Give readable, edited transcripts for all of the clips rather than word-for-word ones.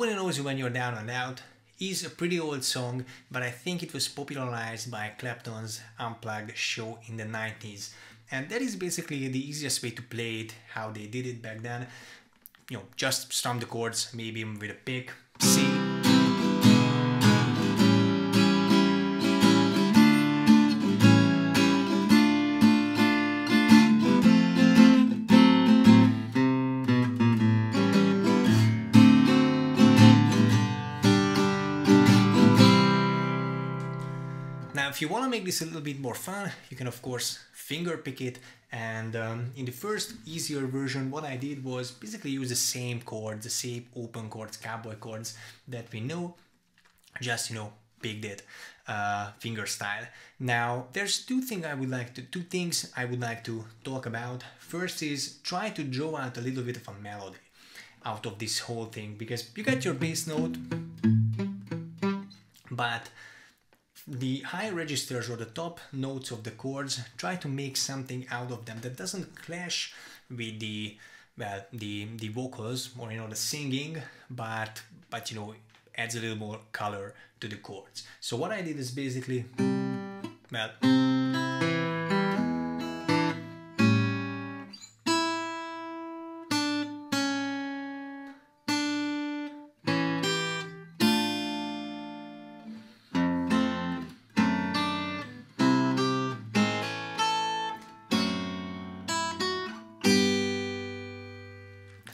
Nobody Knows You When You're Down and Out is a pretty old song, but I think it was popularized by Clapton's Unplugged show in the 90s. And that is basically the easiest way to play it, how they did it back then. You know, just strum the chords, maybe with a pick, C. Now, if you want to make this a little bit more fun, you can of course finger pick it. And in the first easier version, what I did was basically use the same chords, the same open chords, cowboy chords that we know, just, you know, picked it finger style. Now, there's two things I would like to talk about. First is try to draw out a little bit of a melody out of this whole thing, because you got your bass note, but the high registers or the top notes of the chords, try to make something out of them that doesn't clash with the vocals, or, you know, the singing, but you know, adds a little more color to the chords. So what I did is basically, well,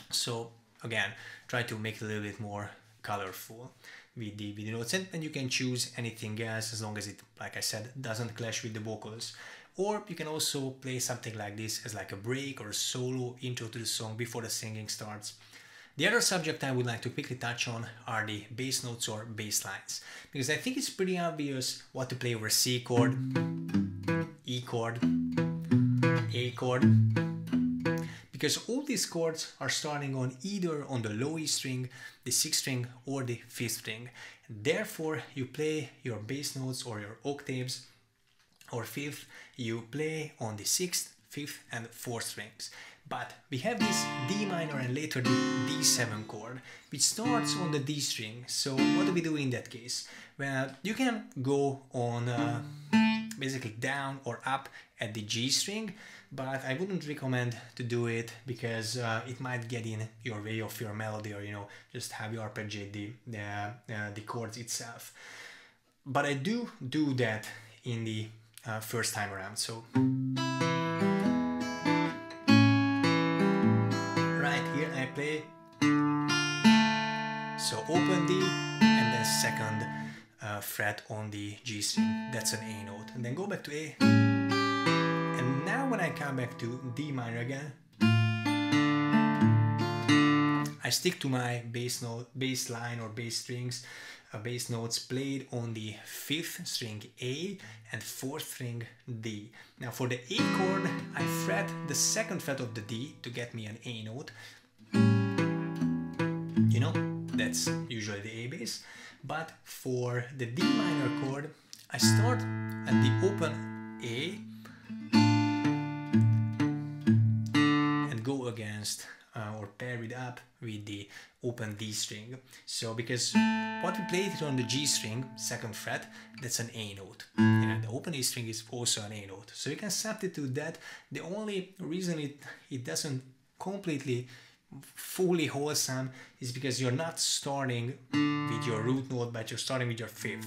so again, try to make it a little bit more colorful with the notes, and you can choose anything else as long as it, like I said, doesn't clash with the vocals. Or you can also play something like this as like a break or a solo intro to the song before the singing starts. The other subject I would like to quickly touch on are the bass notes or bass lines, because I think it's pretty obvious what to play over C chord, E chord, A chord, because all these chords are starting on either on the low E string, the 6th string, or the 5th string. Therefore, you play your bass notes or your octaves, or 5th, you play on the 6th, 5th, and 4th strings. But we have this D minor and later the D7 chord, which starts on the D string. So what do we do in that case? Well, you can go on basically down or up at the G string, but I wouldn't recommend to do it because it might get in your way of your melody, or, you know, just have you arpeggiate the chords itself. But I do that in the first time around. So right here I play, so open D and then 2nd fret on the G string, that's an A note, and then go back to A. And now when I come back to D minor again, I stick to my bass note, bass line or bass strings, bass notes played on the 5th string A and 4th string D. Now for the A chord, I fret the 2nd fret of the D to get me an A note. You know, that's usually the A bass. But for the D minor chord, I start at the open A and go against or pair it up with the open D string. So because what we played it on the G string, 2nd fret, that's an A note. And the open A string is also an A note. So you can substitute that. The only reason it doesn't completely fully wholesome is because you're not starting with your root note, but you're starting with your 5th.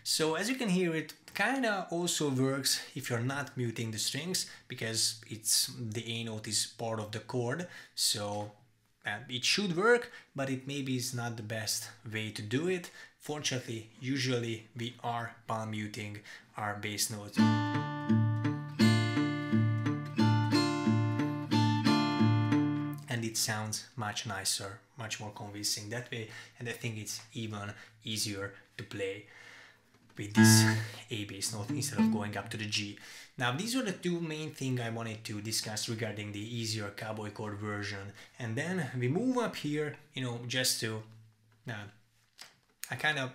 So as you can hear, it kinda also works if you're not muting the strings, because the A note is part of the chord. So it should work, but it maybe is not the best way to do it. Fortunately, usually we are palm muting our bass notes. And it sounds much nicer, much more convincing that way, and I think it's even easier to play with this A bass note instead of going up to the G. Now these are the two main things I wanted to discuss regarding the easier cowboy chord version, and then we move up here, you know, just to I kind of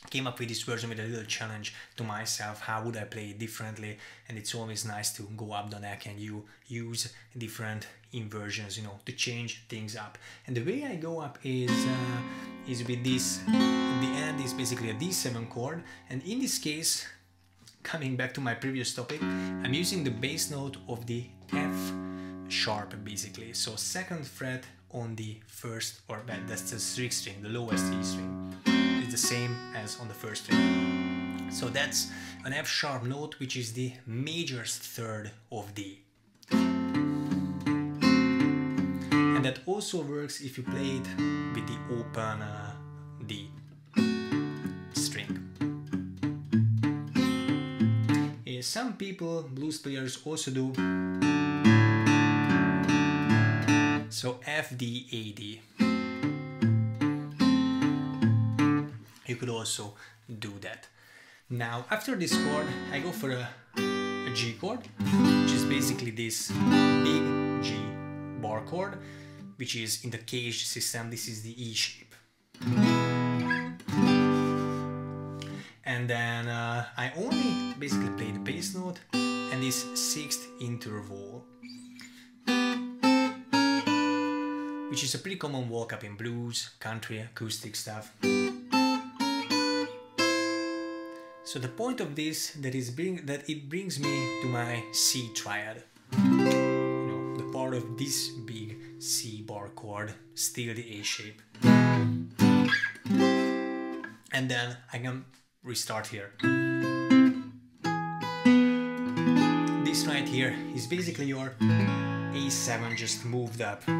came up with this version with a little challenge to myself, how would I play it differently, and it's always nice to go up the neck and you use different inversions, you know, to change things up. And the way I go up is with this, at the end is basically a D7 chord, and in this case, coming back to my previous topic, I'm using the bass note of the F sharp basically, so 2nd fret on the first, or that's the 6th string, the lowest E string. It's the same as on the 1st string. So that's an F sharp note, which is the major 3rd of D. And that also works if you play it with the open D string. Some people, blues players, also do so F, D, A, D. You could also do that. Now, after this chord, I go for a G chord, which is basically this big G bar chord, which is in the caged system. This is the E shape. And then I only basically play the bass note and this 6th interval, which is a pretty common walk up in blues, country, acoustic stuff. So the point of this that it brings me to my C triad. You know, the part of this big C bar chord, still the A shape. And then I can restart here. This right here is basically your A7 just moved up to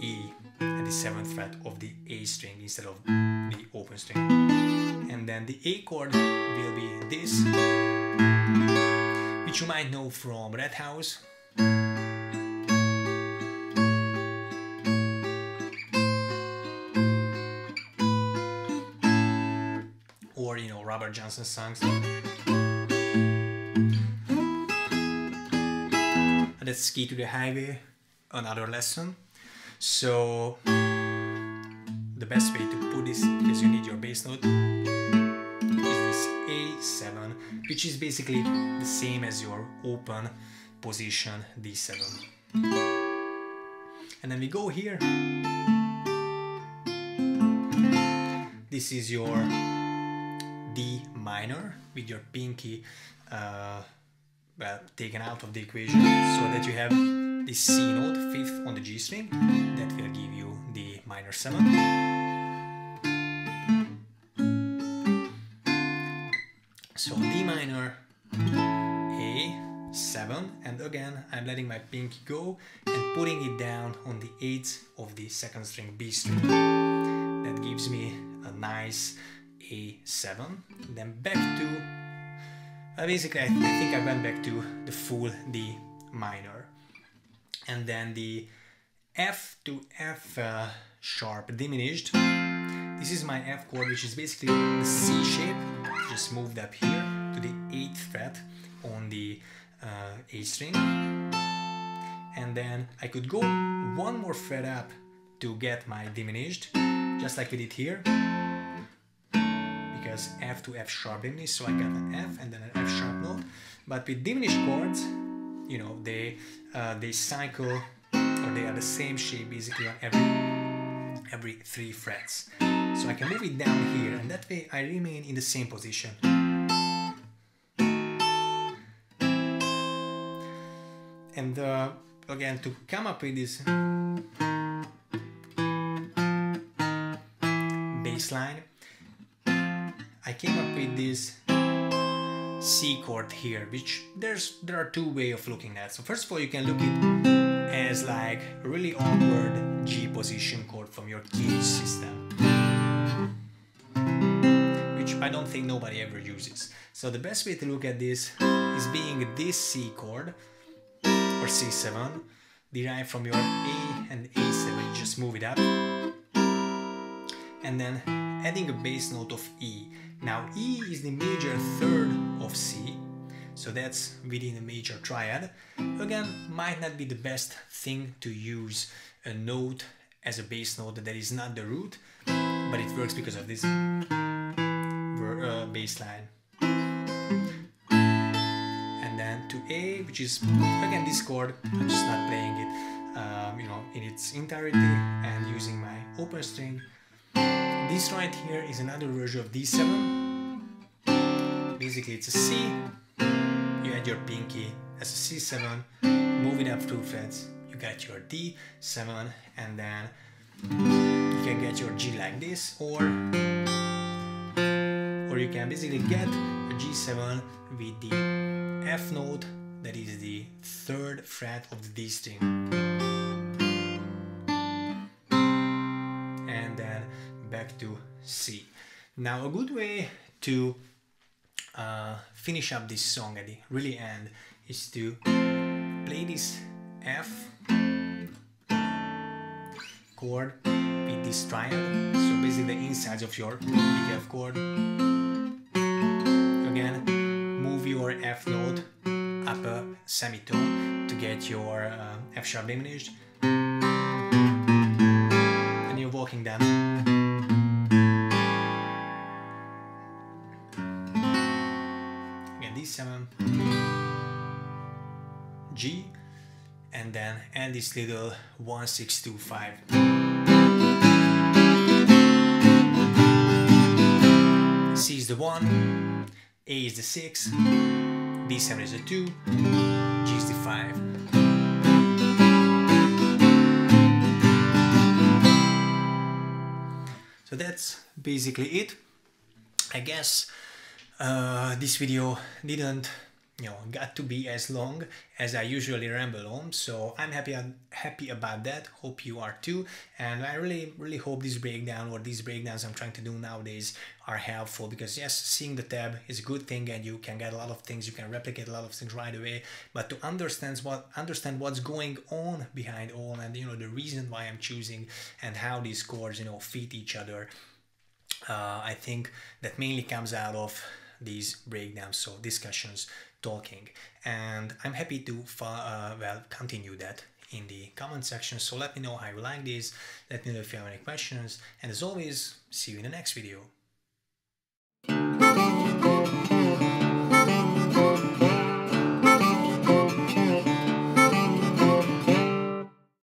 E at the 7th fret of the A string instead of the open string. And then the A chord will be this, which you might know from Red House. Or, you know, Robert Johnson songs. And that's Key to the Highway, another lesson. So the best way to put this, because you need your bass note, is this A7, which is basically the same as your open position D7. And then we go here. This is your D minor with your pinky well, taken out of the equation, so that you have this C note, 5th on the G string, that will give you the minor 7. So D minor, A7, and again I'm letting my pinky go and putting it down on the 8th of the 2nd string B string. That gives me a nice A7. Then back to, basically I think I went back to the full D minor. And then the F to F sharp diminished. This is my F chord, which is basically the C shape, just moved up here to the 8th fret on the A string. And then I could go one more fret up to get my diminished, just like we did here, because F to F sharp diminished, so I got an F and then an F sharp note. But with diminished chords, you know, they cycle, or they are the same shape basically on every 3 frets. So I can move it down here, and that way I remain in the same position. And again, to come up with this bass line, I came up with this C chord here, which there are 2 ways of looking at. So first of all, you can look it as like a really awkward G position chord from your key system, which I don't think nobody ever uses. So the best way to look at this is being this C chord, or C7, derived from your A and A7, you just move it up, and then adding a bass note of E. Now E is the major 3rd of C, so that's within a major triad. Again, might not be the best thing to use a note as a bass note that is not the root, but it works because of this bass line. And then to A, which is again this chord. I'm just not playing it in its entirety and using my open string. This right here is another version of D7. Basically it's a C, you add your pinky as a C7, move it up 2 frets, you get your D7, and then you can get your G like this, or you can basically get a G7 with the F note, that is the 3rd fret of the D string. And then back to C. Now a good way to finish up this song at the really end is to play this F chord with this triad, so basically the insides of your big F chord. Again, move your F note up a semitone to get your F sharp diminished, and you're walking down. Again, D7, G, and then add this little 1 6 2 5. C is the 1, A is the 6, D7 is the 2, G is the 5. So that's basically it. I guess this video didn't got to be as long as I usually ramble on, so I'm happy about that. Hope you are too, and I really hope this breakdown, or these breakdowns I'm trying to do nowadays, are helpful, because yes, seeing the tab is a good thing and you can get a lot of things, you can replicate a lot of things right away, but to understand what's going on behind all, and the reason why I'm choosing and how these chords fit each other, I think that mainly comes out of these breakdowns, so discussions, talking, and I'm happy to continue that in the comment section. So let me know how you like this, let me know if you have any questions, and as always, see you in the next video.